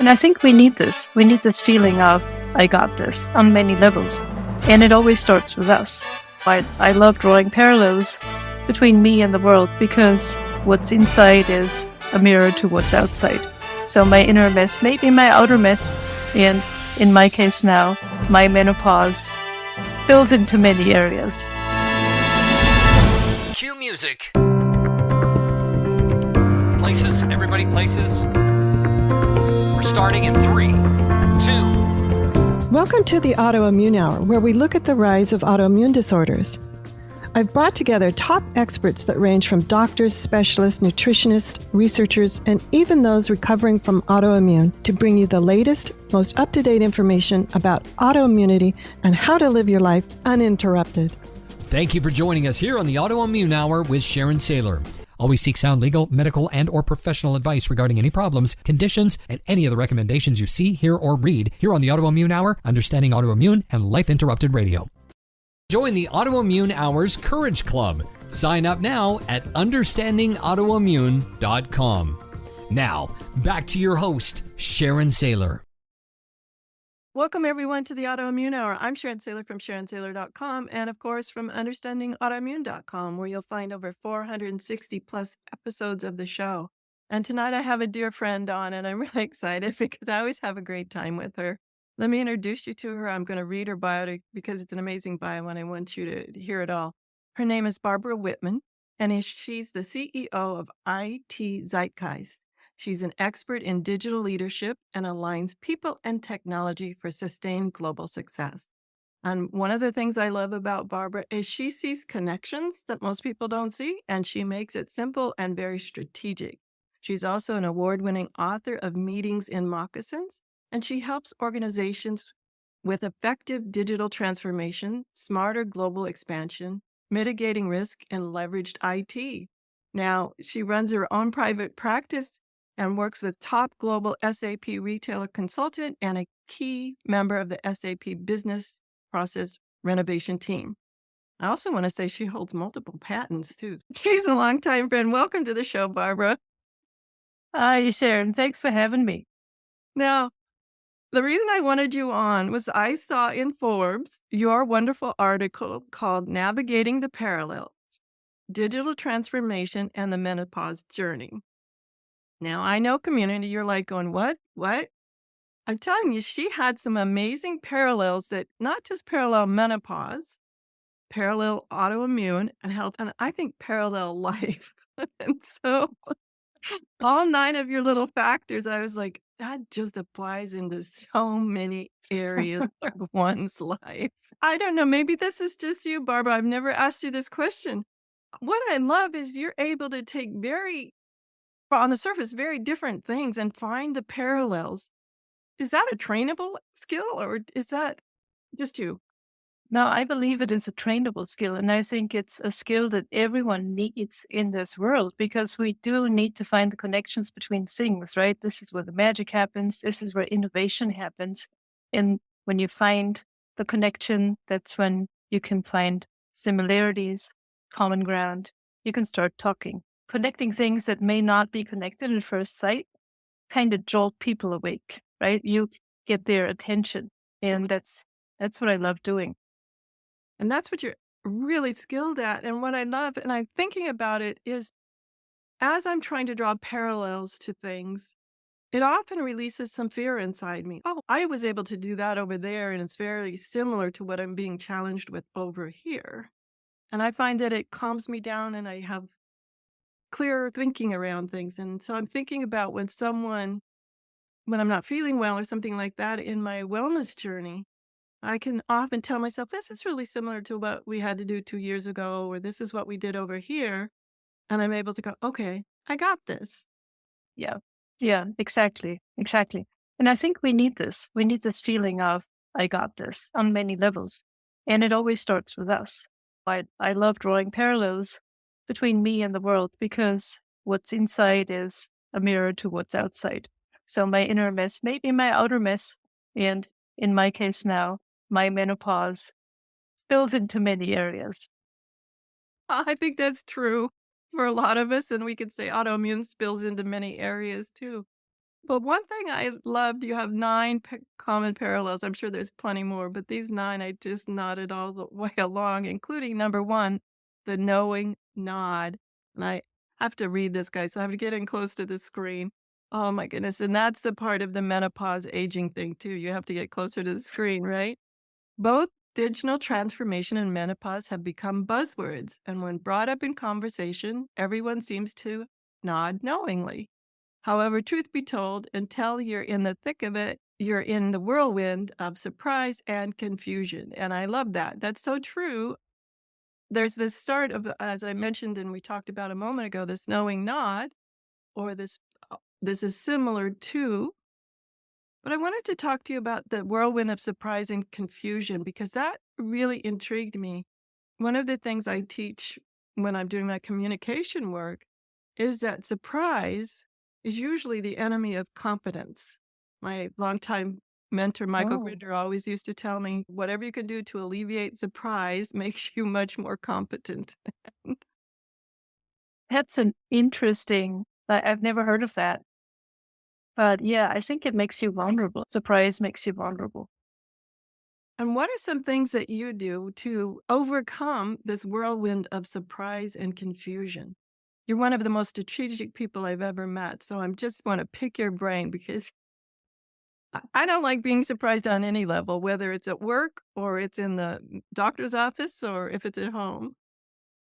And I think we need this. We need this feeling of, I got this on many levels. And it always starts with us. I love drawing parallels between me and the world because what's inside is a mirror to what's outside. So my inner mess may be my outer mess. And in my case now, my menopause spills into many areas. Cue music. Places, everybody places. We're starting in 3, 2. Welcome to the Autoimmune Hour, where we look at the rise of autoimmune disorders. I've brought together top experts that range from doctors, specialists, nutritionists, researchers, and even those recovering from autoimmune to bring you the latest, most up-to-date information about autoimmunity and how to live your life uninterrupted. Thank you for joining us here on the Autoimmune Hour with Sharon Sayler. Always seek sound legal, medical, and or professional advice regarding any problems, conditions, and any of the recommendations you see, hear, or read here on the Autoimmune Hour, Understanding Autoimmune, and Life Interrupted Radio. Join the Autoimmune Hour's Courage Club. Sign up now at understandingautoimmune.com. Now, back to your host, Sharon Sayler. Welcome, everyone, to the Autoimmune Hour. I'm Sharon Sayler from SharonSayler.com and, of course, from UnderstandingAutoimmune.com, where you'll find over 460-plus episodes of the show. And tonight I have a dear friend on, and I'm really excited because I always have a great time with her. Let me introduce you to her. I'm going to read her bio because it's an amazing bio, and I want you to hear it all. Her name is Barbara Wittmann, and she's the CEO of IT Zeitgeist. She's an expert in digital leadership and aligns people and technology for sustained global success. And one of the things I love about Barbara is she sees connections that most people don't see, and she makes it simple and very strategic. She's also an award-winning author of Meetings in Moccasins, and she helps organizations with effective digital transformation, smarter global expansion, mitigating risk, and leveraged IT. Now, she runs her own private practice and works with top global SAP retailer consultant and a key member of the SAP business process renovation team. I also want to say she holds multiple patents, too. She's a longtime friend. Welcome to the show, Barbara. Hi, Sharon. Thanks for having me. Now, the reason I wanted you on was I saw in Forbes your wonderful article called Navigating the Parallels, Digital Transformation and the Menopause Journey. Now, I know, community, you're like going, what? I'm telling you, she had some amazing parallels that not just parallel menopause, parallel autoimmune and health, and I think parallel life. And so all 9 of your little factors, I was like, that just applies into so many areas of one's life. I don't know, maybe this is just you, Barbara. I've never asked you this question. What I love is you're able to take on the surface, very different things and find the parallels. Is that a trainable skill or is that just you? No, I believe it is a trainable skill. And I think it's a skill that everyone needs in this world because we do need to find the connections between things, right? This is where the magic happens. This is where innovation happens. And when you find the connection, that's when you can find similarities, common ground. You can start talking. Connecting things that may not be connected at first sight kind of jolt people awake, right? You get their attention. And that's what I love doing. And that's what you're really skilled at. And what I love, and I'm thinking about it, is as I'm trying to draw parallels to things, it often releases some fear inside me. Oh, I was able to do that over there, and it's very similar to what I'm being challenged with over here. And I find that it calms me down and I have clearer thinking around things. And so I'm thinking about when I'm not feeling well or something like that in my wellness journey, I can often tell myself, this is really similar to what we had to do 2 years ago, or this is what we did over here. And I'm able to go, okay, I got this. Yeah, exactly. And I think we need this. We need this feeling of, I got this on many levels. And it always starts with us. I love drawing parallels between me and the world because what's inside is a mirror to what's outside. So my inner mess may be my outer mess. And in my case now, my menopause spills into many areas. I think that's true for a lot of us. And we could say autoimmune spills into many areas too. But one thing I loved, you have 9 common parallels. I'm sure there's plenty more, but these 9 I just nodded all the way along, including number 1, the knowing nod. And I have to read this, guy, so I have to get in close to the screen. Oh my goodness. And that's the part of the menopause aging thing too. You have to get closer to the screen, right? Both digital transformation and menopause have become buzzwords, and when brought up in conversation, everyone seems to nod knowingly. However, truth be told, until you're in the thick of it, you're in the whirlwind of surprise and confusion. And I love that. That's so true. There's this sort of, as I mentioned and we talked about a moment ago, this knowing nod, or this is similar to, but I wanted to talk to you about the whirlwind of surprise and confusion because that really intrigued me. One of the things I teach when I'm doing my communication work is that surprise is usually the enemy of competence. My longtime mentor, Michael Oh, Grinder, always used to tell me, whatever you can do to alleviate surprise makes you much more competent. that's an interesting. I've never heard of that. But yeah, I think it makes you vulnerable. Surprise makes you vulnerable. And what are some things that you do to overcome this whirlwind of surprise and confusion? You're one of the most strategic people I've ever met. So I just want to pick your brain because I don't like being surprised on any level, whether it's at work or it's in the doctor's office or if it's at home.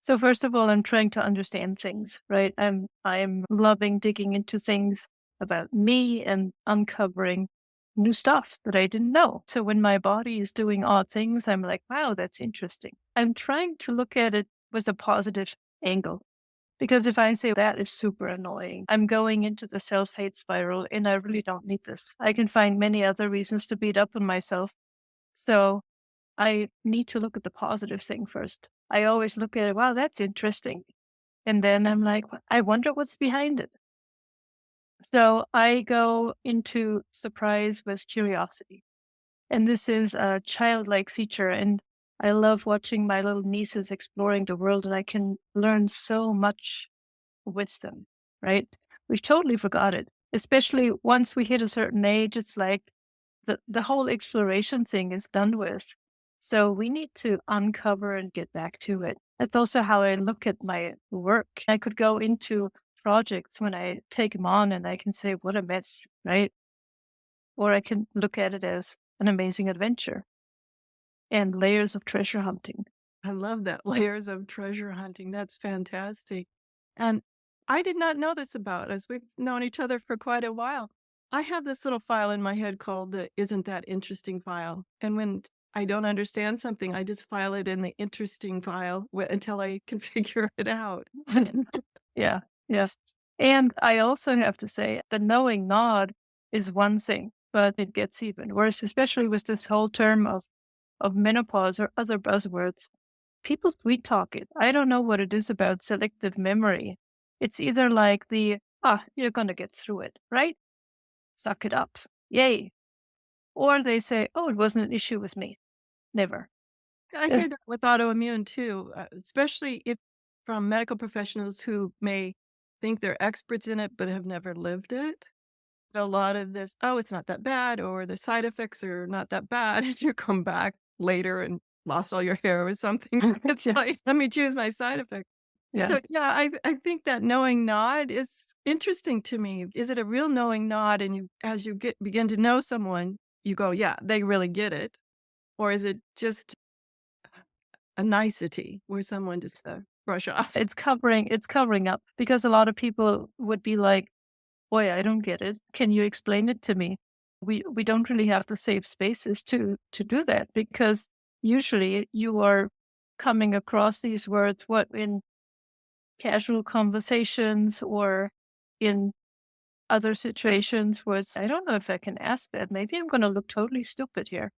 So first of all, I'm trying to understand things, right? I'm loving digging into things about me and uncovering new stuff that I didn't know. So when my body is doing odd things, I'm like, wow, that's interesting. I'm trying to look at it with a positive angle. Because if I say that is super annoying, I'm going into the self-hate spiral and I really don't need this. I can find many other reasons to beat up on myself. So I need to look at the positive thing first. I always look at it, wow, that's interesting. And then I'm like, I wonder what's behind it. So I go into surprise with curiosity. And this is a childlike feature. And I love watching my little nieces exploring the world, and I can learn so much with them, right? We've totally forgot it, especially once we hit a certain age. It's like the whole exploration thing is done with. So we need to uncover and get back to it. That's also how I look at my work. I could go into projects when I take them on and I can say, what a mess, right? Or I can look at it as an amazing adventure and layers of treasure hunting. I love that. Layers of treasure hunting. That's fantastic. And I did not know this about us. We've known each other for quite a while. I have this little file in my head called the Isn't That Interesting file. And when I don't understand something, I just file it in the interesting file until I can figure it out. Yeah, yeah. And I also have to say, the knowing nod is one thing, but it gets even worse, especially with this whole term of menopause or other buzzwords. People sweet talk it. I don't know what it is about selective memory. It's either like you're going to get through it, right? Suck it up. Yay. Or they say, oh, it wasn't an issue with me. Never. I hear that with autoimmune too, especially if from medical professionals who may think they're experts in it but have never lived it. A lot of this, oh, it's not that bad, or the side effects are not that bad, and you come back later and lost all your hair or something. It's Yeah. like, let me choose my side effect. Yeah. So yeah, I think that knowing nod is interesting to me. Is it a real knowing nod, and you as you begin to know someone, you go, yeah, they really get it, or is it just a nicety where someone just brush off? It's covering up because a lot of people would be like, boy, I don't get it. Can you explain it to me? We don't really have the safe spaces to do that because usually you are coming across these words what in casual conversations or in other situations where it's, I don't know if I can ask that. Maybe I'm going to look totally stupid here.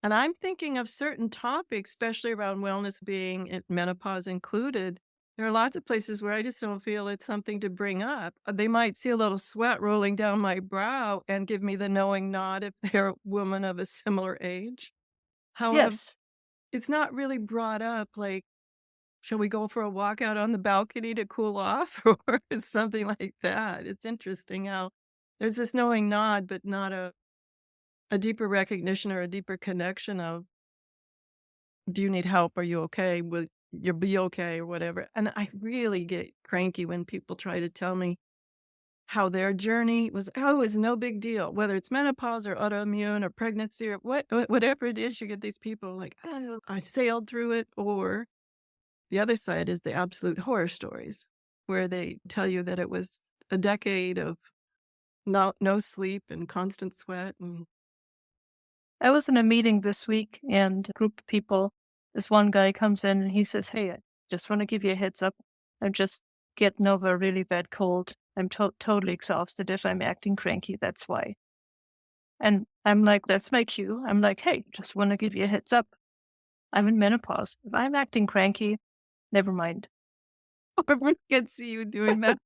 And I'm thinking of certain topics, especially around wellness being menopause included. There are lots of places where I just don't feel it's something to bring up. They might see a little sweat rolling down my brow and give me the knowing nod if they're a woman of a similar age. However, Yes. it's not really brought up like, shall we go for a walk out on the balcony to cool off or something like that? It's interesting how there's this knowing nod, but not a deeper recognition or a deeper connection of, do you need help? Are you okay? Will you be okay or whatever? And I really get cranky when people try to tell me how their journey was, oh, it's no big deal, whether it's menopause or autoimmune or pregnancy or whatever it is. You get these people like, oh, I sailed through it. Or the other side is the absolute horror stories where they tell you that it was a decade of no sleep and constant sweat. And I was in a meeting this week and a group of people, this one guy comes in and he says, "Hey, I just want to give you a heads up. I'm just getting over a really bad cold. I'm totally exhausted. If I'm acting cranky, that's why." And I'm like, that's my cue. I'm like, "Hey, just want to give you a heads up. I'm in menopause. If I'm acting cranky, never mind." I can see you doing that.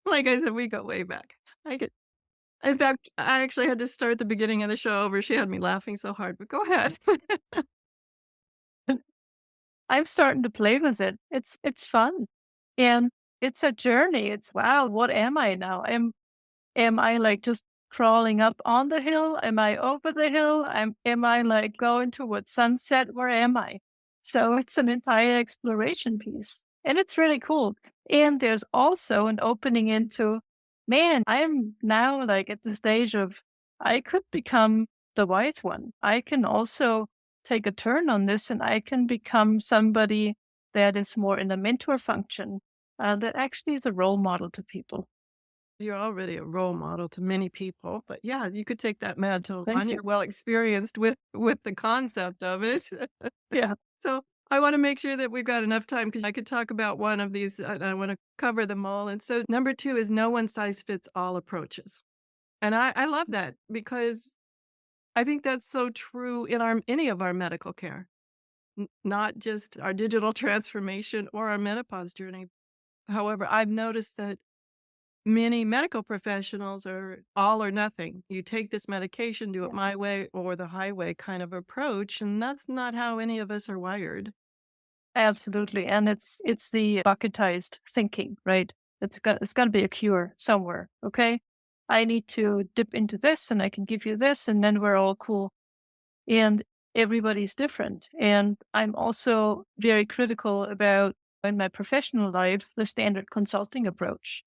Like I said, we go way back. In fact, I actually had to start the beginning of the show over. She had me laughing so hard, but go ahead. I'm starting to play with it. It's fun. And it's a journey. It's wow, what am I now? Am I like just crawling up on the hill? Am I over the hill? Am I like going towards sunset? Where am I? So it's an entire exploration piece. And it's really cool. And there's also an opening into, man, I'm now like at the stage of I could become the wise one. I can also take a turn on this and I can become somebody that is more in the mentor function, that actually is a role model to people. You're already a role model to many people, but yeah, you could take that mantle Thank on. you. You're well experienced with the concept of it. Yeah. So I want to make sure that we've got enough time because I could talk about one of these. I want to cover them all. And so number 2 is no one size fits all approaches. And I love that because I think that's so true in any of our medical care, not just our digital transformation or our menopause journey. However, I've noticed that many medical professionals are all or nothing. You take this medication, do it my way or the highway kind of approach, and that's not how any of us are wired. Absolutely. And it's the bucketized thinking, right? It's got to be a cure somewhere. Okay. I need to dip into this and I can give you this and then we're all cool. And everybody's different. And I'm also very critical about in my professional life, the standard consulting approach,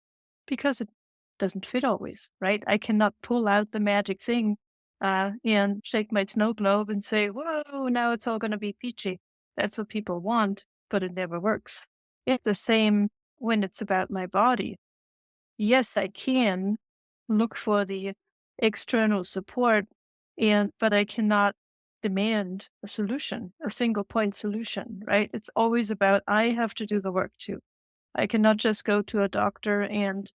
because it doesn't fit always, right? I cannot pull out the magic thing and shake my snow globe and say, whoa, now it's all going to be peachy. That's what people want, but it never works. It's the same when it's about my body. Yes, I can look for the external support, but I cannot demand a solution, a single point solution, right? It's always about I have to do the work too. I cannot just go to a doctor and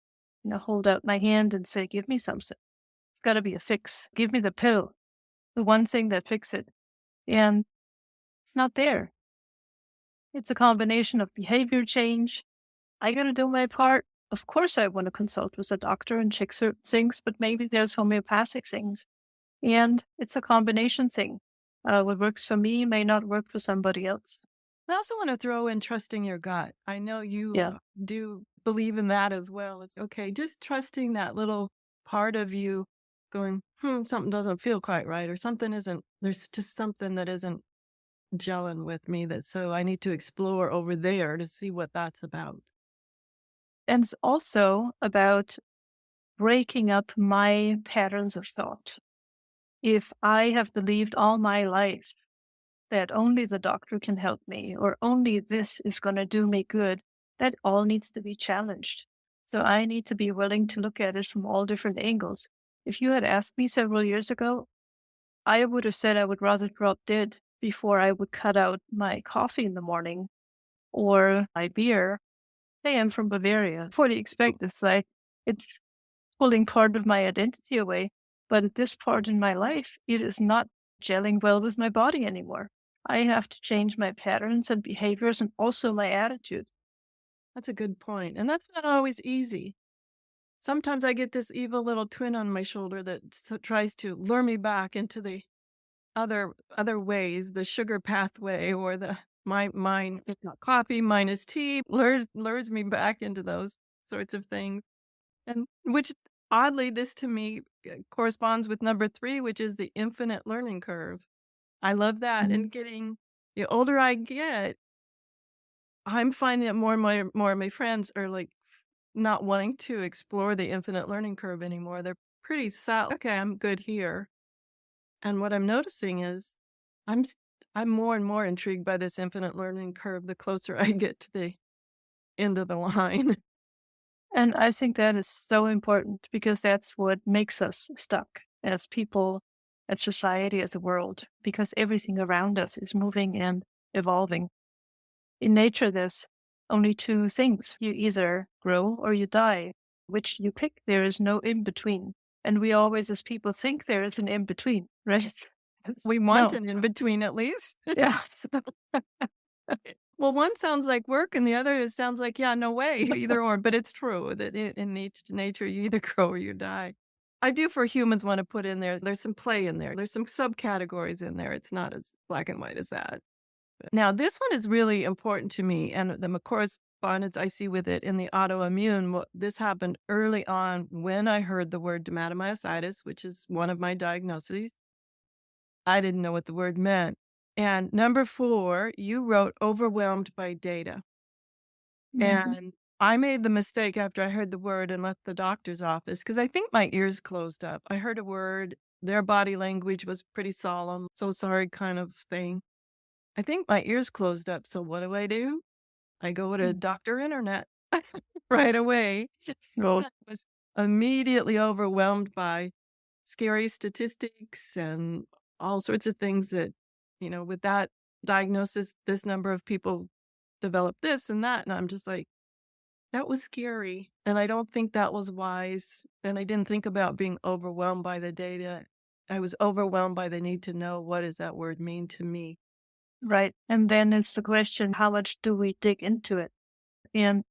hold out my hand and say, "Give me something." It's got to be a fix. Give me the pill, the one thing that fix it, and it's not there. It's a combination of behavior change. I got to do my part. Of course, I want to consult with a doctor and check certain things, but maybe there's homeopathic things. And it's a combination thing. What works for me may not work for somebody else. I also want to throw in trusting your gut. I know you Yeah, do believe in that as well. It's okay, just trusting that little part of you going, something doesn't feel quite right, or there's just something that isn't gelling with me, that so I need to explore over there to see what that's about. and it's also about breaking up my patterns of thought. If I have believed all my life that only the doctor can help me or only this is going to do me good, that all needs to be challenged. So I need to be willing to look at it from all different angles. If you had asked me several years ago, I would have said I would rather drop dead before I would cut out my coffee in the morning or my beer. Hey, I'm from Bavaria. Fully expect this. Like it's pulling part of my identity away. But at this part in my life, it is not gelling well with my body anymore. I have to change my patterns and behaviors and also my attitude. That's a good point. And that's not always easy. Sometimes I get this evil little twin on my shoulder that tries to lure me back into the other ways, the sugar pathway or the mine is not coffee, mine is tea, lures me back into those sorts of things. And which oddly, this to me corresponds with number 3, which is the infinite learning curve. I love that. Mhm. And the older I get, I'm finding that more of my friends are like not wanting to explore the infinite learning curve anymore. They're pretty set. Okay, I'm good here. And what I'm noticing is I'm s- I'm more and more intrigued by this infinite learning curve the closer I get to the end of the line. And I think that is so important because that's what makes us stuck as people, as society, as a world, because everything around us is moving and evolving. In nature, there's only two things. You either grow or you die. Which you pick, there is no in between. And we always, as people, think there is an in between, right? We want No. an in between at least. Yeah. Well, one sounds like work and the other sounds like, yeah, no way, either or. But it's true that in nature, you either grow or you die. I do for humans want to put in there's some play in there. There's some subcategories in there. It's not as black and white as that. Now, this one is really important to me, and the correspondence I see with it in the autoimmune. This happened early on when I heard the word dermatomyositis, which is one of my diagnoses. I didn't know what the word meant. And number 4, you wrote overwhelmed by data. Mhm. And I made the mistake after I heard the word and left the doctor's office because I think my ears closed up. I heard a word, their body language was pretty solemn, so sorry kind of thing. I think my ears closed up. So what do? I go to Dr. Internet right away. Well, I was immediately overwhelmed by scary statistics and all sorts of things that, with that diagnosis, this number of people develop this and that. And I'm just like, that was scary. And I don't think that was wise. And I didn't think about being overwhelmed by the data. I was overwhelmed by the need to know what does that word mean to me. right. And then it's the question, how much do we dig into it? And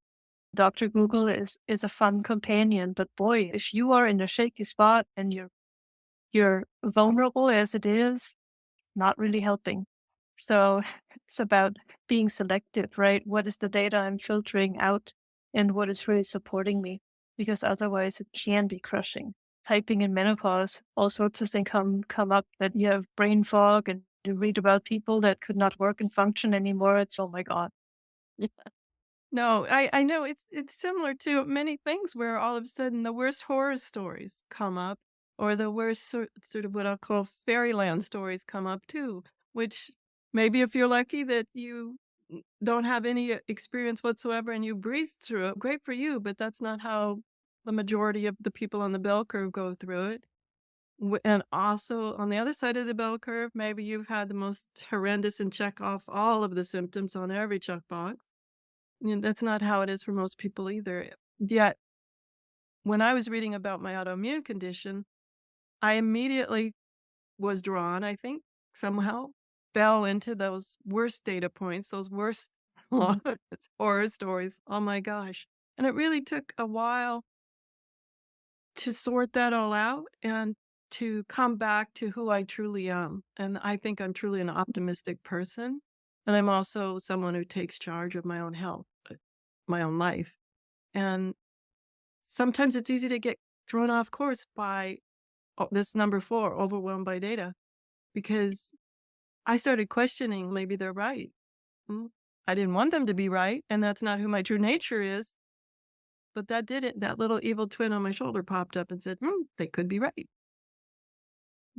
Dr. Google is a fun companion, but boy, if you are in a shaky spot and you're vulnerable as it is, not really helping. So it's about being selective, right? What is the data I'm filtering out and what is really supporting me? Because otherwise it can be crushing. Typing in menopause, all sorts of things come up that you have brain fog and you read about people that could not work and function anymore. It's oh my God. No, I know it's similar to many things where all of a sudden the worst horror stories come up, or the worst sort of what I'll call fairyland stories come up too, which maybe if you're lucky that you don't have any experience whatsoever and you breeze through it, great for you, but that's not how the majority of the people on the bell curve go through it. And also on the other side of the bell curve, maybe you've had the most horrendous and check off all of the symptoms on every checkbox. That's not how it is for most people either. Yet, when I was reading about my autoimmune condition, I immediately was drawn, I think, somehow, fell into those worst data points, those worst horror stories. Oh my gosh. And it really took a while to sort that all out and to come back to who I truly am. And I think I'm truly an optimistic person. And I'm also someone who takes charge of my own health, my own life. And sometimes it's easy to get thrown off course by this number 4, overwhelmed by data, because I started questioning maybe they're right. Mm, I didn't want them to be right, and that's not who my true nature is. But that did it. That little evil twin on my shoulder popped up and said, they could be right.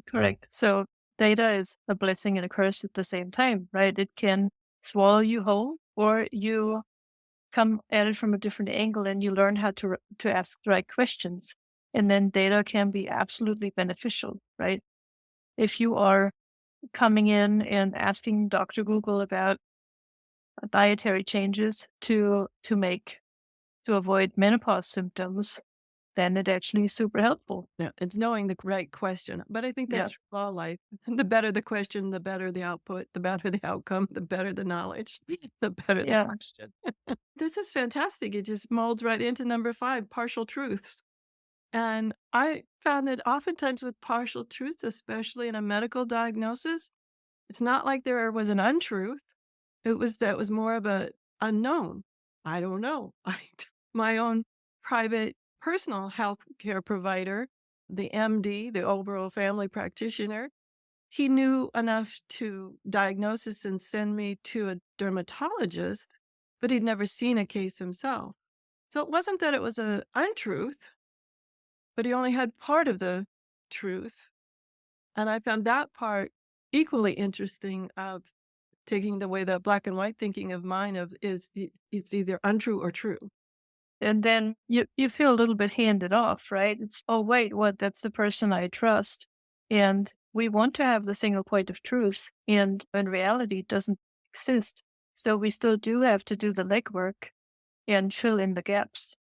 Correct. So data is a blessing and a curse at the same time, right? It can swallow you whole, or you come at it from a different angle and you learn how to ask the right questions. And then data can be absolutely beneficial, right? If you are coming in and asking Dr. Google about dietary changes to avoid menopause symptoms, then it actually is super helpful. Yeah, it's knowing the right question. But I think Yeah. that's true of all life. The better the question, the better the output, the better the outcome, the better the knowledge, the better the Yeah. question. This is fantastic. It just molds right into number 5, partial truths. And I found that oftentimes with partial truths, especially in a medical diagnosis, it's not like there was an untruth. It was more of a unknown. I don't know. My own private personal health care provider, the MD, the overall family practitioner, he knew enough to diagnose us and send me to a dermatologist, but he'd never seen a case himself. So it wasn't that it was an untruth, but he only had part of the truth. And I found that part equally interesting of taking the way the black and white thinking of mine of it's either untrue or true. And then you feel a little bit handed off, right? It's, oh, wait, what? That's the person I trust. And we want to have the single point of truth. And in reality, it doesn't exist. So we still do have to do the legwork and fill in the gaps.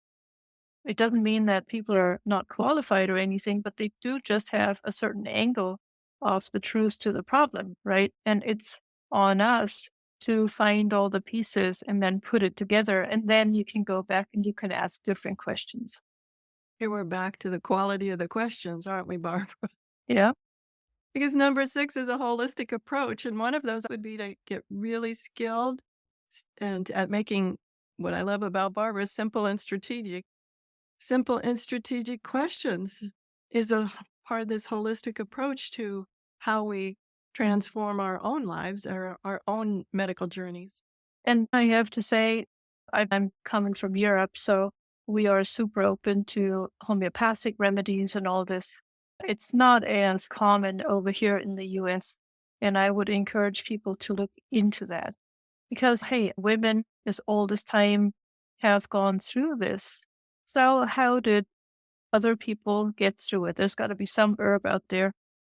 It doesn't mean that people are not qualified or anything, but they do just have a certain angle of the truth to the problem, right? And it's on us to find all the pieces and then put it together. And then you can go back and you can ask different questions. Here we're back to the quality of the questions, aren't we, Barbara? Yeah. Because number 6 is a holistic approach. And one of those would be to get really skilled and at making what I love about Barbara, simple and strategic. Simple and strategic questions is a part of this holistic approach to how we transform our own lives or our own medical journeys. And I have to say, I'm coming from Europe, so we are super open to homeopathic remedies and all this. It's not as common over here in the US. And I would encourage people to look into that because, hey, women as old as time have gone through this. So how did other people get through it? There's got to be some herb out there.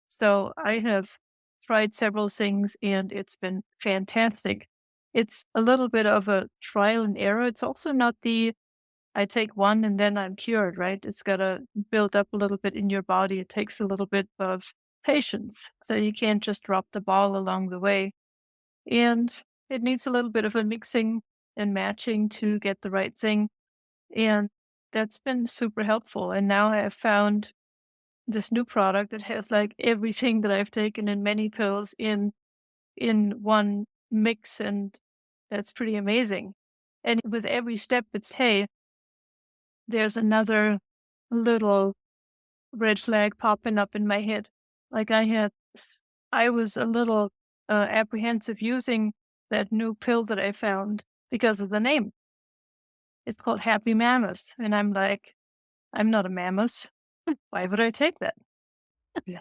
So I have tried several things and it's been fantastic. It's a little bit of a trial and error. It's also not I take one and then I'm cured, right? It's got to build up a little bit in your body. It takes a little bit of patience. So you can't just drop the ball along the way. And it needs a little bit of a mixing and matching to get the right thing. And that's been super helpful. And now I have found this new product that has like everything that I've taken in many pills in one mix, and that's pretty amazing. And with every step, it's, hey, there's another little red flag popping up in my head. Like I was a little apprehensive using that new pill that I found because of the name. It's called Happy Mammoth. And I'm like, I'm not a mammoth. Why would I take that? Yeah.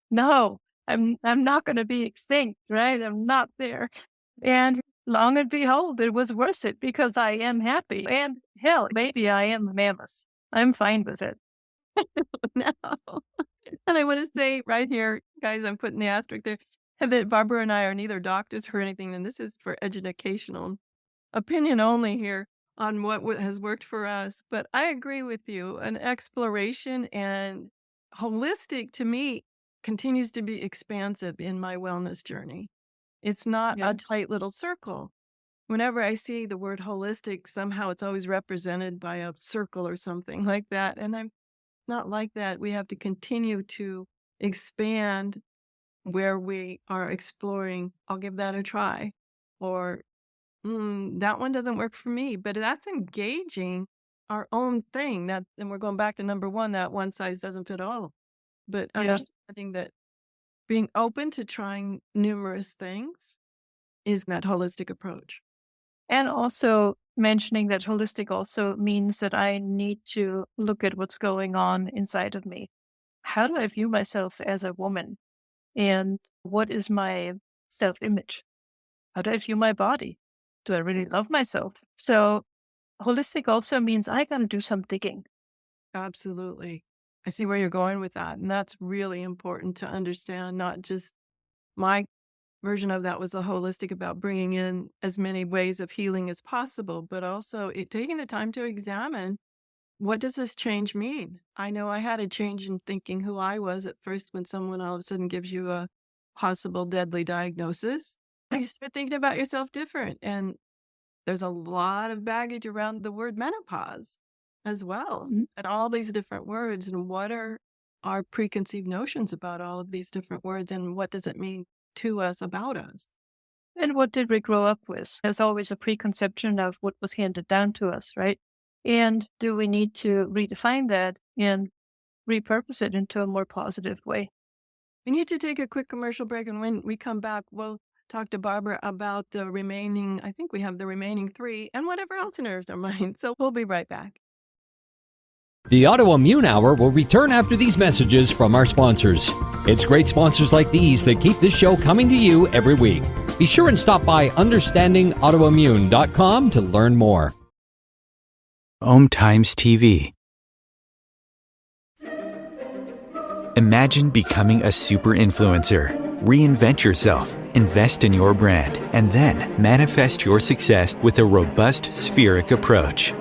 No, I'm not going to be extinct, right? I'm not there. And long and behold, it was worth it because I am happy. And hell, maybe I am a mammoth. I'm fine with it. No. And I want to say right here, guys, I'm putting the asterisk there, that Barbara and I are neither doctors or anything, and this is for educational opinion only here on what has worked for us. But I agree with you. An exploration and holistic to me continues to be expansive in my wellness journey. It's not Yeah. a tight little circle. Whenever I see the word holistic, somehow it's always represented by a circle or something like that. And I'm not like that. We have to continue to expand where we are exploring. I'll give that a try. Or that one doesn't work for me, but that's engaging our own thing. And we're going back to number 1, that one size doesn't fit all. But Yeah. understanding that being open to trying numerous things is that holistic approach. And also mentioning that holistic also means that I need to look at what's going on inside of me. How do I view myself as a woman? And what is my self-image? How do I view my body? Do I really love myself? So holistic also means I got to do some digging. Absolutely. I see where you're going with that. And that's really important to understand, not just my version of that was the holistic about bringing in as many ways of healing as possible, but also taking the time to examine what does this change mean? I know I had a change in thinking who I was at first when someone all of a sudden gives you a possible deadly diagnosis. You start thinking about yourself different. And there's a lot of baggage around the word menopause as well, and all these different words. And what are our preconceived notions about all of these different words? And what does it mean to us about us? And what did we grow up with? There's always a preconception of what was handed down to us, right? And do we need to redefine that and repurpose it into a more positive way? We need to take a quick commercial break, and when we come back, we'll talk to Barbara about the remaining, I think we have the remaining 3 and whatever else enters our mind. So we'll be right back. The Autoimmune Hour will return after these messages from our sponsors. It's great sponsors like these that keep this show coming to you every week. Be sure and stop by understandingautoimmune.com to learn more. Times TV. Imagine becoming a super influencer. Reinvent yourself, invest in your brand, and then manifest your success with a robust spheric approach.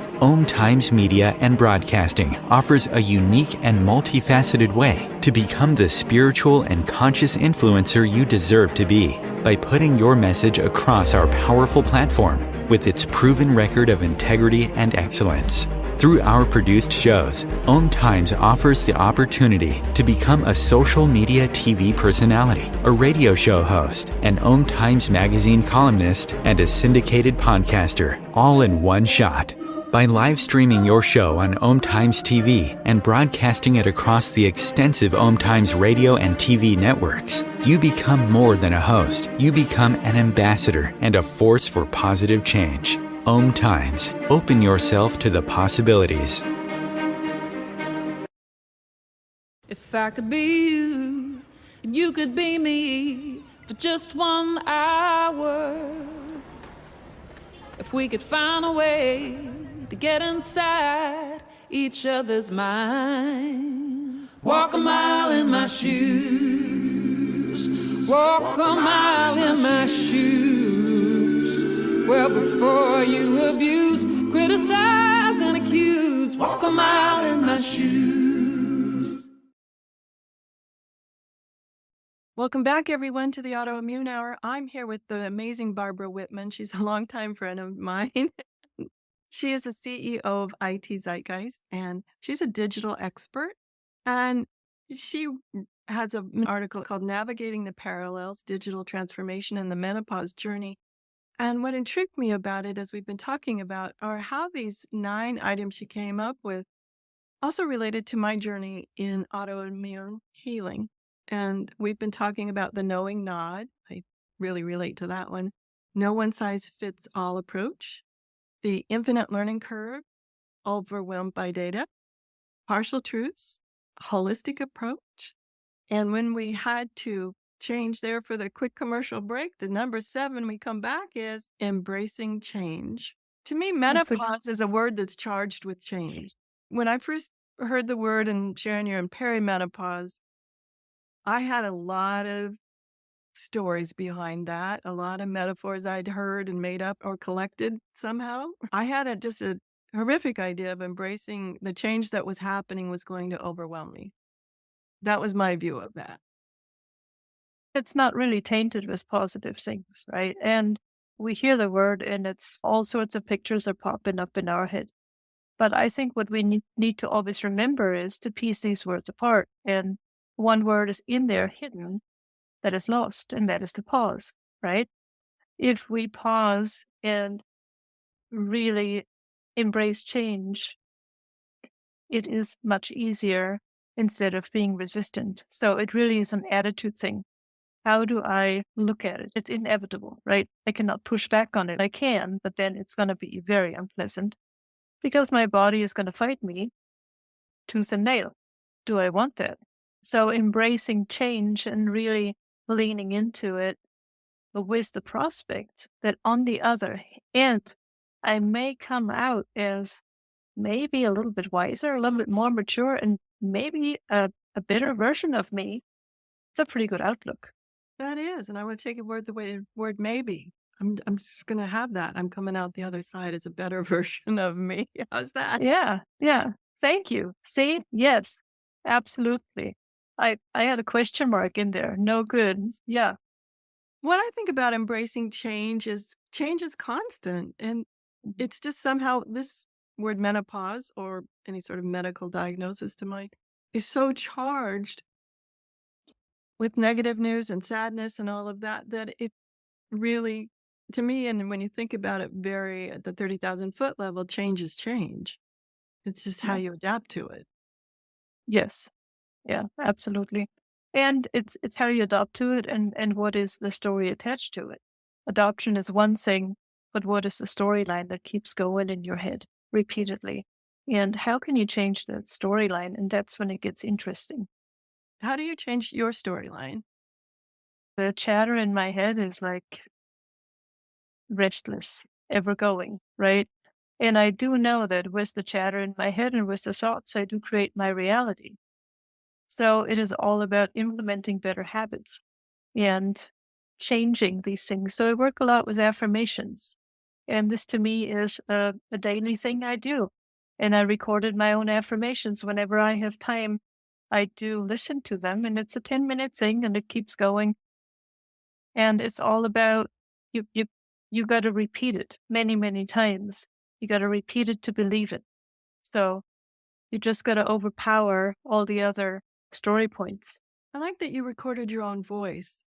Times Media and Broadcasting offers a unique and multifaceted way to become the spiritual and conscious influencer you deserve to be by putting your message across our powerful platform with its proven record of integrity and excellence. Through our produced shows, Times offers the opportunity to become a social media TV personality, a radio show host, an Times magazine columnist, and a syndicated podcaster, all in one shot. By live streaming your show on Times TV and broadcasting it across the extensive Times radio and TV networks, you become more than a host. You become an ambassador and a force for positive change. Times. Open yourself to the possibilities. If I could be you, and you could be me for just 1 hour. If we could find a way to get inside each other's minds. Walk a mile in my shoes. Walk a mile in my shoes. Well, before you abuse, criticize, and accuse, walk a mile in my shoes. Welcome back, everyone, to the Autoimmune Hour. I'm here with the amazing Barbara Wittmann. She's a longtime friend of mine. She is the CEO of IT Zeitgeist, and she's a digital expert. And she has an article called Navigating the Parallels, Digital Transformation and the Menopause Journey. And what intrigued me about it, as we've been talking about, are how these 9 items she came up with also related to my journey in autoimmune healing. And we've been talking about the knowing nod. I really relate to that one. No one size fits all approach. The infinite learning curve, overwhelmed by data. Partial truths, holistic approach. And when we had to change there for the quick commercial break, the number 7 we come back is embracing change. To me, menopause is a word that's charged with change. When I first heard the word, and Sharon, you're in perimenopause, I had a lot of stories behind that, a lot of metaphors I'd heard and made up or collected somehow. I had just a horrific idea of embracing the change that was happening was going to overwhelm me. That was my view of that. It's not really tainted with positive things, right? And we hear the word and it's all sorts of pictures are popping up in our head. But I think what we need to always remember is to piece these words apart. And one word is in there hidden that is lost, and that is the pause, right? If we pause and really embrace change, it is much easier instead of being resistant. So it really is an attitude thing. How do I look at it? It's inevitable, right? I cannot push back on it. I can, but then it's going to be very unpleasant because my body is going to fight me tooth and nail. Do I want that? So embracing change and really leaning into it with the prospect that on the other end, I may come out as maybe a little bit wiser, a little bit more mature, and maybe a better version of me. It's a pretty good outlook. That is, and I want to take the word maybe. I'm just going to have that. I'm coming out the other side as a better version of me. How's that? Yeah. Thank you. See? Yes, absolutely. I had a question mark in there. No good. Yeah. What I think about embracing change is constant. And it's just somehow this word menopause or any sort of medical diagnosis to mind is so charged with negative news and sadness and all of that, that it really, to me, and when you think about it at the 30,000 foot level, change is change. It's just how Yeah. you adapt to it. Yes. Yeah, absolutely. And it's how you adopt to it and what is the story attached to it. Adoption is one thing, but what is the storyline that keeps going in your head repeatedly? And how can you change that storyline? And that's when it gets interesting. How do you change your storyline? The chatter in my head is like restless, ever going, right? And I do know that with the chatter in my head and with the thoughts, I do create my reality. So it is all about implementing better habits and changing these things. So I work a lot with affirmations. And this to me is a daily thing I do. And I recorded my own affirmations whenever I have time. I do listen to them, and it's a 10-minute thing and it keeps going. And it's all about you got to repeat it many, many times. You got to repeat it to believe it. So you just got to overpower all the other story points. I like that you recorded your own voice.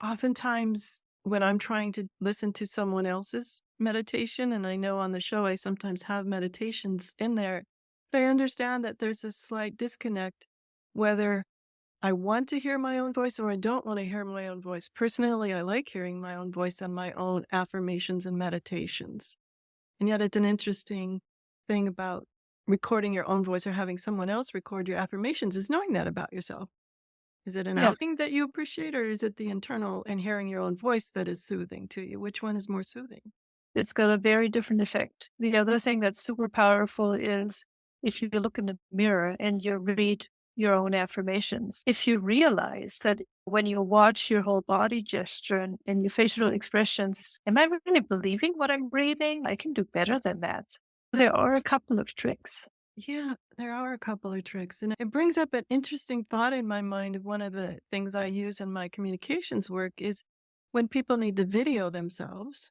Oftentimes, when I'm trying to listen to someone else's meditation, and I know on the show I sometimes have meditations in there, but I understand that there's a slight disconnect whether I want to hear my own voice or I don't want to hear my own voice. Personally, I like hearing my own voice and my own affirmations and meditations. And yet, it's an interesting thing about recording your own voice or having someone else record your affirmations is knowing that about yourself. Is it an Yeah, outing that you appreciate, or is it the internal and hearing your own voice that is soothing to you? Which one is more soothing? it's got a very different effect. The other thing that's super powerful is if you look in the mirror and you read your own affirmations, if you realize that when you watch your whole body gesture and your facial expressions, am I really believing what I'm reading? I can do better than that. There are a couple of tricks. Yeah, there are a couple of tricks. And it brings up an interesting thought in my mind of one of the things I use in my communications work is when people need to video themselves,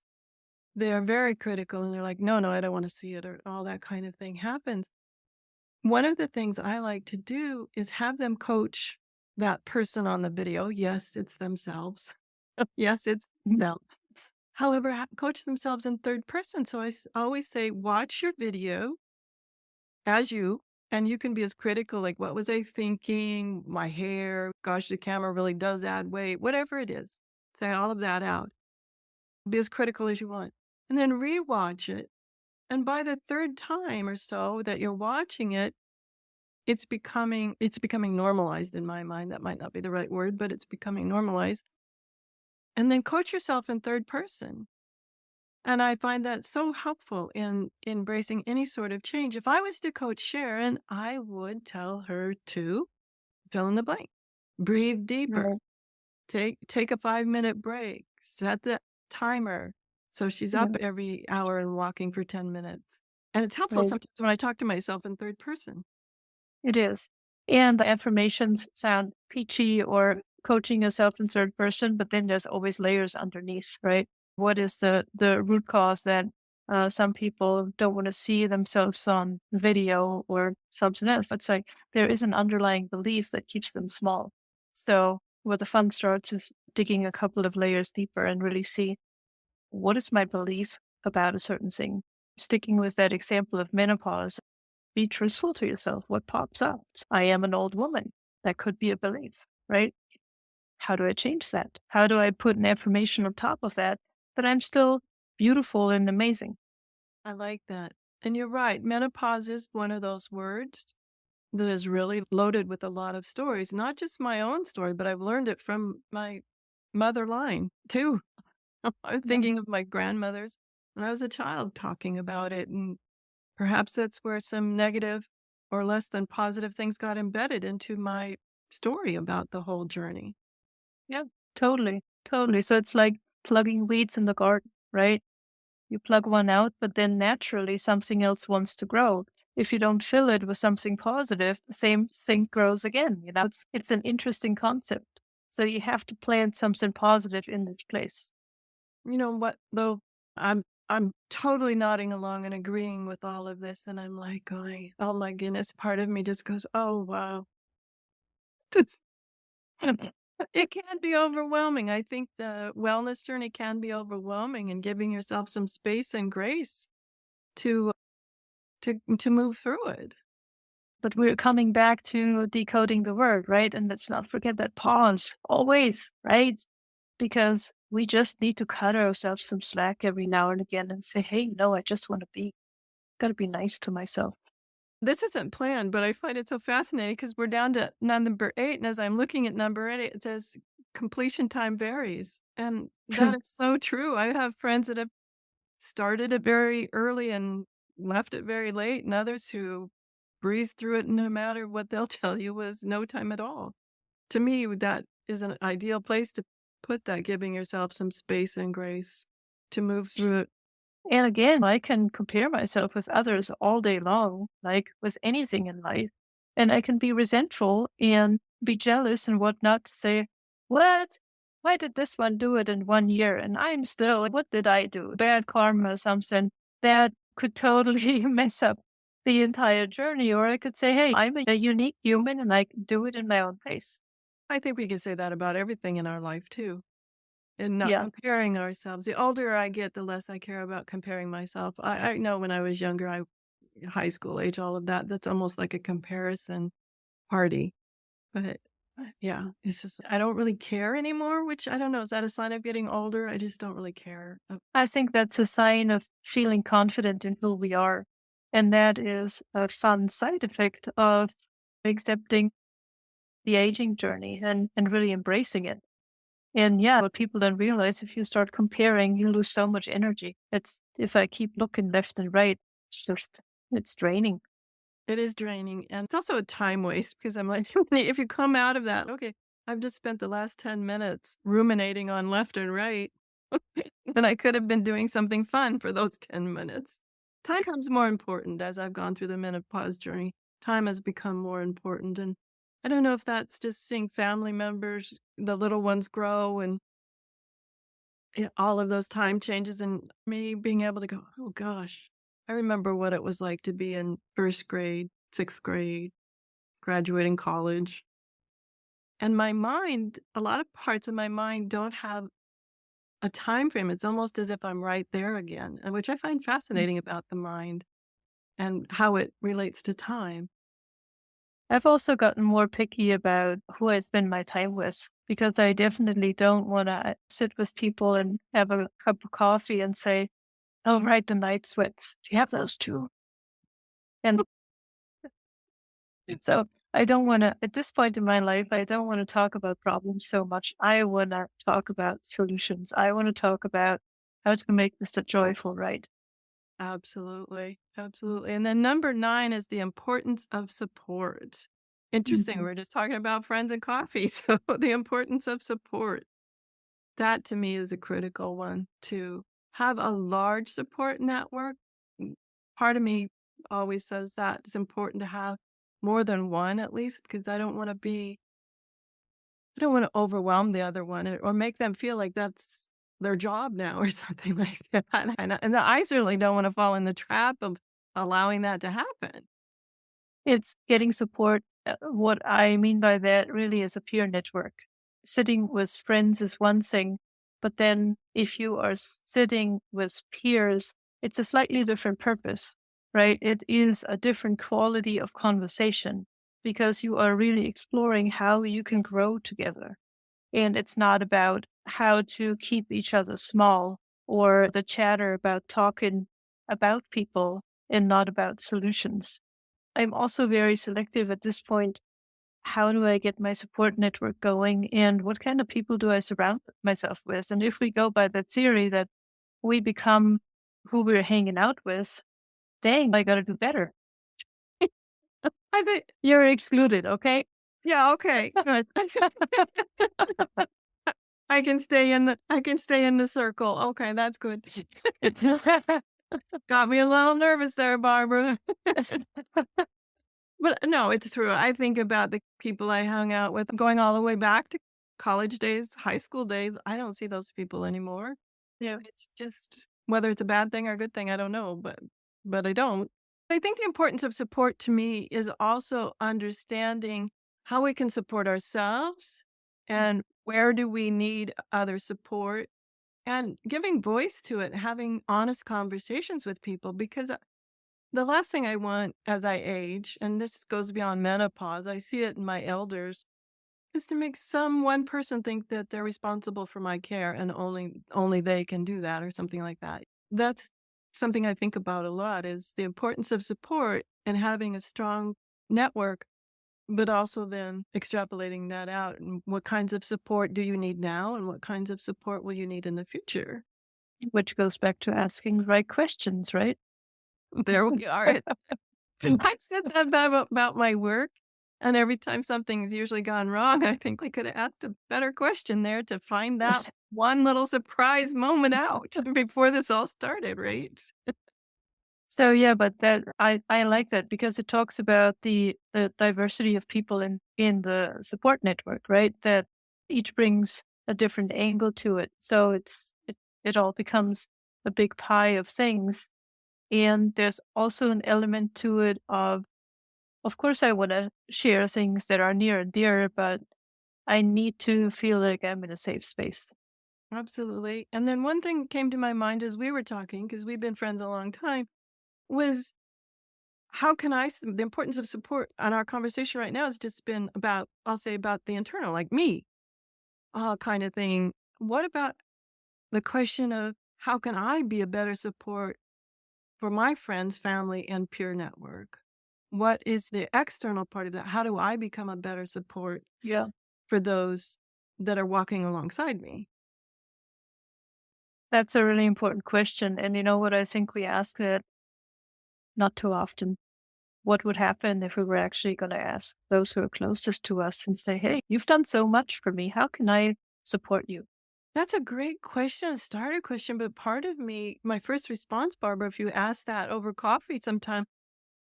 they're very critical and they're like, no, I don't want to see it, or all that kind of thing happens. One of the things I like to do is have them coach that person on the video. Yes, it's themselves. Yes, it's them. However, coach themselves in third person. So I always say, watch your video as you, and you can be as critical, like, what was I thinking? My hair, gosh, the camera really does add weight, whatever it is. Say all of that out. Be as critical as you want. And then rewatch it. And by the third time or so that you're watching it, it's becoming normalized in my mind. That might not be the right word, but it's becoming normalized. And then coach yourself in third person. And I find that so helpful in embracing any sort of change. If I was to coach Sharon, I would tell her to fill in the blank, breathe deeper, take a 5-minute break, set the timer so she's up Yeah, every hour and walking for 10 minutes. And it's helpful right. sometimes when I talk to myself in third person. It is. And the affirmations sound peachy or coaching yourself in third person, but then there's always layers underneath, right? What is the root cause that some people don't want to see themselves on video or something else? It's like there is an underlying belief that keeps them small. So where the fun starts is digging a couple of layers deeper and really see what is my belief about a certain thing. Sticking with that example of menopause, be truthful to yourself. What pops up? I am an old woman. That could be a belief, right? How do I change that? How do I put an affirmation on top of that that I'm still beautiful and amazing? I like that. And you're right. Menopause is one of those words that is really loaded with a lot of stories, not just my own story, but I've learned it from my mother line too. I'm Yeah. thinking of my grandmothers when I was a child talking about it. And perhaps that's where some negative or less than positive things got embedded into my story about the whole journey. Yeah, totally. Totally. So it's like plugging weeds in the garden, right? You plug one out, but then naturally something else wants to grow. If you don't fill it with something positive, the same thing grows again. It's an interesting concept. So you have to plant something positive in its place. You know what, though? I'm totally nodding along and agreeing with all of this. And I'm like going, oh my goodness, part of me just goes, oh wow. It's- It can be overwhelming. I think the wellness journey can be overwhelming, and giving yourself some space and grace to to move through it. But we're coming back to decoding the word, right? And let's not forget that pause always, right? Because we just need to cut ourselves some slack every now and again and say, hey, no, I just want to gotta be nice to myself. This isn't planned, but I find it so fascinating because we're down to number 8. And as I'm looking at number 8, it says completion time varies. And that is so true. I have friends that have started it very early and left it very late, and others who breeze through it no matter what they'll tell you was no time at all. To me, that is an ideal place to put that, giving yourself some space and grace to move through it. And again, I can compare myself with others all day long, like with anything in life. And I can be resentful and be jealous and whatnot to say, what? Why did this one do it in 1 year? And I'm still, what did I do? Bad karma or something that could totally mess up the entire journey. Or I could say, hey, I'm a unique human and I can do it in my own pace. I think we can say that about everything in our life too, and not Yeah. comparing ourselves. The older I get, the less I care about comparing myself. I know when I was younger, high school age, all of that, that's almost like a comparison party. But yeah, it's just, I don't really care anymore, which I don't know. Is that a sign of getting older? I just don't really care. I think that's a sign of feeling confident in who we are. And that is a fun side effect of accepting the aging journey and really embracing it. And yeah, what people don't realize, if you start comparing, you lose so much energy. If I keep looking left and right, it's draining. It is draining. And it's also a time waste because I'm like, if you come out of that, okay, I've just spent the last 10 minutes ruminating on left and right. Then I could have been doing something fun for those 10 minutes. Time becomes more important as I've gone through the menopause journey. Time has become more important. And I don't know if that's just seeing family members, the little ones grow, and all of those time changes, and me being able to go, oh gosh, I remember what it was like to be in first grade, sixth grade, graduating college. And my mind, a lot of parts of my mind don't have a time frame. It's almost as if I'm right there again, and which I find fascinating about the mind and how it relates to time. I've also gotten more picky about who I spend my time with because I definitely don't want to sit with people and have a cup of coffee and say, oh, right, the night sweats. Do you have those too? And so I don't want to, at this point in my life, I don't want to talk about problems so much. I want to talk about solutions. I want to talk about how to make this a joyful ride. Absolutely. Absolutely. And then number 9 is the importance of support. Interesting. Mhm. We're just talking about friends and coffee. So the importance of support. That to me is a critical one, to have a large support network. Part of me always says that it's important to have more than one at least, because I don't want to overwhelm the other one or make them feel like that's their job now or something like that. And I certainly don't want to fall in the trap of allowing that to happen. It's getting support. What I mean by that really is a peer network. Sitting with friends is one thing, but then if you are sitting with peers, it's a slightly different purpose, right? It is a different quality of conversation because you are really exploring how you can grow together. And it's not about how to keep each other small or the chatter about talking about people and not about solutions. I'm also very selective at this point. How do I get my support network going and what kind of people do I surround myself with? And if we go by that theory that we become who we're hanging out with, dang, I got to do better. I think, You're excluded, okay? yeah, okay. Good. I can stay in the circle. Okay, that's good. Got me a little nervous there, Barbara. But no, it's true. I think about the people I hung out with going all the way back to college days, high school days. I don't see those people anymore. Yeah. It's just whether it's a bad thing or a good thing, I don't know, but I don't. I think the importance of support to me is also understanding how we can support ourselves and where do we need other support, and giving voice to it, having honest conversations with people, because The last thing I want as I age, and this goes beyond menopause, I see it in my elders, is to make some one person think that they're responsible for my care and only they can do that or something like that. That's something I think about a lot, is the importance of support and having a strong network, but also then extrapolating that out. And what kinds of support do you need now, and what kinds of support will you need in the future? Which goes back to asking the right questions, right? There we are. I said that about my work, and every time something's usually gone wrong, I think we could have asked a better question there to find that one little surprise moment out before this all started, right? So yeah, but that I like that because it talks about the diversity of people in the support network, right? That each brings a different angle to it. So it all becomes a big pie of things. And there's also an element to it of course I want to share things that are near and dear, but I need to feel like I'm in a safe space. Absolutely. And then one thing came to my mind as we were talking, because we've been friends a long time, was how can the importance of support on our conversation right now has just been about, I'll say about the internal, like me, kind of thing. What about the question of how can I be a better support for my friends, family, and peer network? What is the external part of that? How do I become a better support Yeah. for those that are walking alongside me? That's a really important question. And you know what? I think we ask it not too often. What would happen if we were actually going to ask those who are closest to us and say, hey, you've done so much for me. How can I support you? That's a great question, a starter question. But part of me, my first response, Barbara, if you asked that over coffee sometime,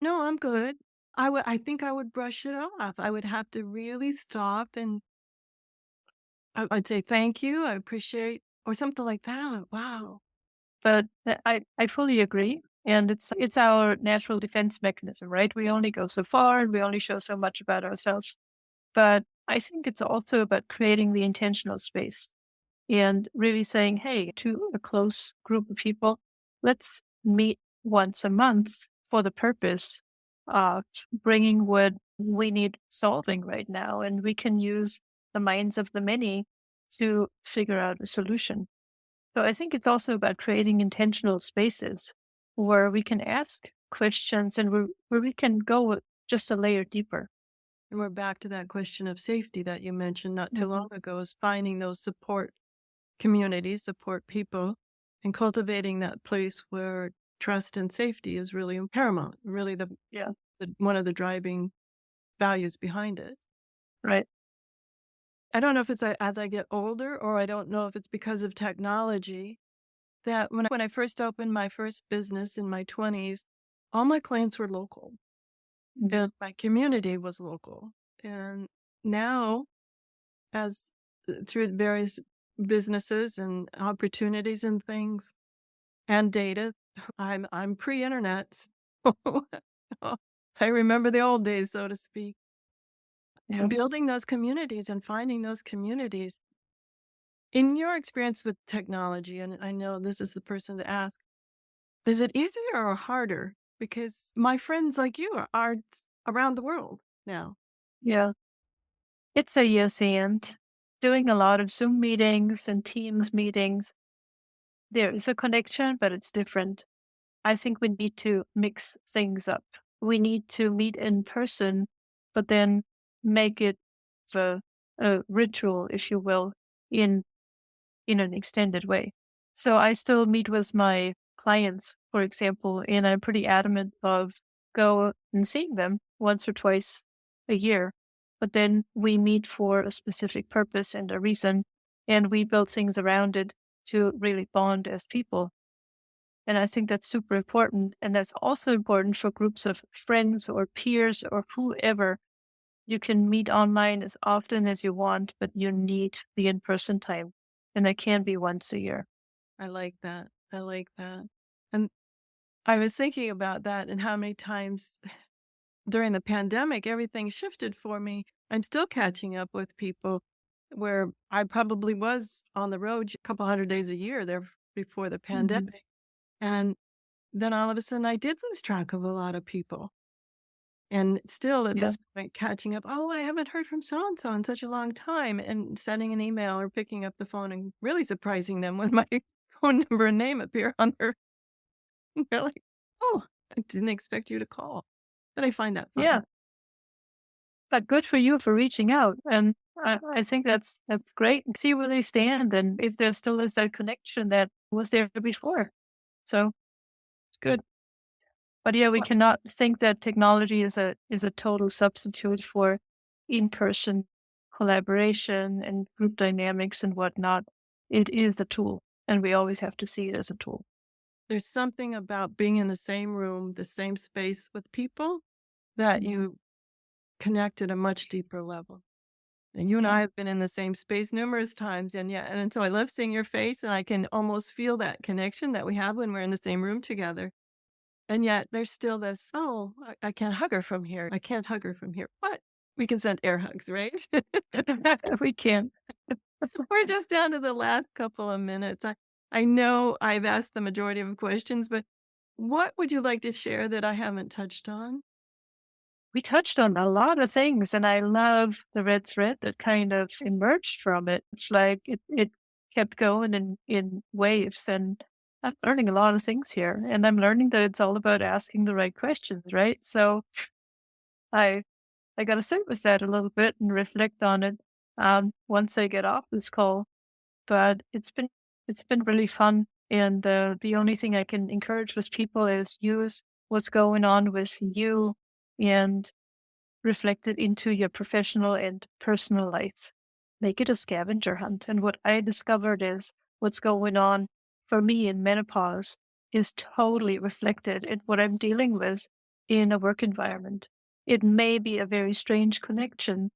no, I'm good. I think I would brush it off. I would have to really stop, and I'd say, thank you. I appreciate, or something like that. Wow. But I fully agree. And it's our natural defense mechanism, right? We only go so far and we only show so much about ourselves. But I think it's also about creating the intentional space and really saying, hey, to a close group of people, let's meet once a month for the purpose of bringing what we need solving right now. And we can use the minds of the many to figure out a solution. So I think it's also about creating intentional spaces where we can ask questions and where we can go just a layer deeper. And we're back to that question of safety that you mentioned not too long ago, is finding those support communities, support people, and cultivating that place where trust and safety is really paramount, really the one of the driving values behind it. Right. I don't know if it's as I get older, or I don't know if it's because of technology, that when I first opened my first business in my 20s, all my clients were local and my community was local. And now, as through various businesses and opportunities and things and data, I'm pre-internet. So I remember the old days, so to speak. Yeah. Building those communities and finding those communities. In your experience with technology, and I know this is the person to ask, is it easier or harder? Because my friends like you are around the world now. Yeah. It's a yes and doing a lot of Zoom meetings and Teams meetings. There is a connection, but it's different. I think we need to mix things up. We need to meet in person, but then make it a ritual, if you will, in an extended way. So I still meet with my clients, for example, and I'm pretty adamant of go and seeing them once or twice a year. But then we meet for a specific purpose and a reason, and we build things around it to really bond as people. And I think that's super important. And that's also important for groups of friends or peers or whoever. You can meet online as often as you want, but you need the in-person time. And that can be once a year. I like that. I like that. And I was thinking about that and how many times during the pandemic, everything shifted for me. I'm still catching up with people where I probably was on the road a couple hundred days a year there before the pandemic. And then all of a sudden I did lose track of a lot of people. And still at this point, catching up, oh, I haven't heard from so-and-so in such a long time, and sending an email or picking up the phone and really surprising them when my phone number and name appear on their, they're like, oh, I didn't expect you to call. But I find that fun. Yeah. But good for you for reaching out. And I think that's great. And see where they stand and if there still is that connection that was there before. So it's good. But yeah, we cannot think that technology is a total substitute for in-person collaboration and group dynamics and whatnot. It is a tool, and we always have to see it as a tool. There's something about being in the same room, the same space with people that you connect at a much deeper level. And you and I have been in the same space numerous times, and so I love seeing your face, and I can almost feel that connection that we have when we're in the same room together. And yet there's still this, oh, I can't hug her from here. I can't hug her from here. But we can send air hugs, right? We can. We're just down to the last couple of minutes. I know I've asked the majority of questions, but what would you like to share that I haven't touched on? We touched on a lot of things, and I love the red thread that kind of emerged from it. It's like it kept going in waves, and I'm learning a lot of things here. And I'm learning that it's all about asking the right questions, right? So I got to sit with that a little bit and reflect on it once I get off this call. But it's been really fun. And the only thing I can encourage with people is use what's going on with you and reflect it into your professional and personal life. Make it a scavenger hunt. And what I discovered is what's going on for me in menopause is totally reflected in what I'm dealing with in a work environment. It may be a very strange connection,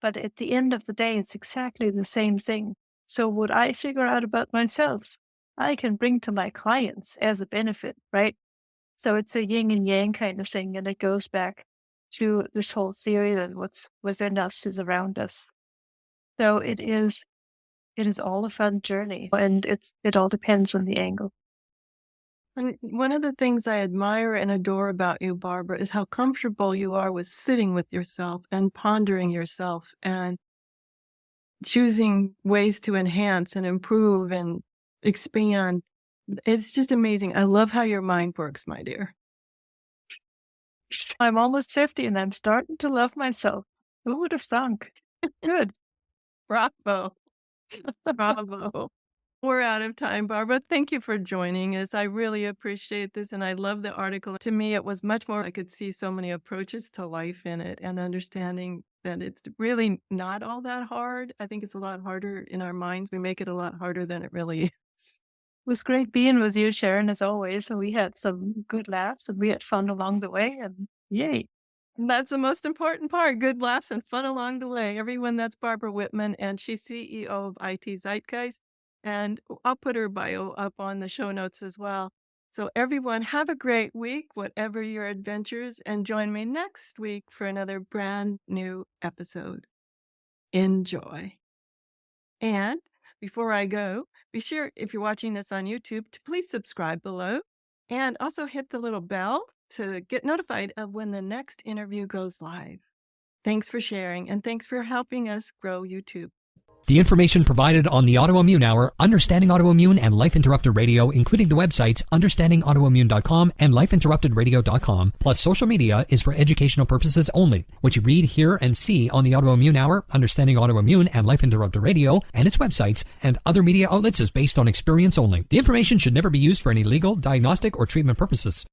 but at the end of the day, it's exactly the same thing. So what I figure out about myself, I can bring to my clients as a benefit, right? So it's a yin and yang kind of thing, and it goes back to this whole theory that what's within us is around us. So it is all a fun journey, and it all depends on the angle. And one of the things I admire and adore about you, Barbara, is how comfortable you are with sitting with yourself and pondering yourself and choosing ways to enhance and improve and expand. It's just amazing. I love how your mind works, my dear. I'm almost 50 and I'm starting to love myself. Who would have thunk? Good. Bravo. Bravo. We're out of time, Barbara. Thank you for joining us. I really appreciate this, and I love the article. To me, it was much more, I could see so many approaches to life in it and understanding that it's really not all that hard. I think it's a lot harder in our minds. We make it a lot harder than it really is. It was great being with you, Sharon, as always. And we had some good laughs and we had fun along the way, and yay. And that's the most important part. Good laughs and fun along the way. Everyone, that's Barbara Wittmann, and she's CEO of IT Zeitgeist. And I'll put her bio up on the show notes as well. So everyone, have a great week, whatever your adventures, and join me next week for another brand new episode. Enjoy. And before I go, be sure, if you're watching this on YouTube, to please subscribe below and also hit the little bell to get notified of when the next interview goes live. Thanks for sharing, and thanks for helping us grow YouTube. The information provided on the Autoimmune Hour, Understanding Autoimmune, and Life Interrupted Radio, including the websites understandingautoimmune.com and lifeinterruptedradio.com, plus social media, is for educational purposes only. What you read, hear, and see on the Autoimmune Hour, Understanding Autoimmune, and Life Interrupted Radio, and its websites, and other media outlets is based on experience only. The information should never be used for any legal, diagnostic, or treatment purposes.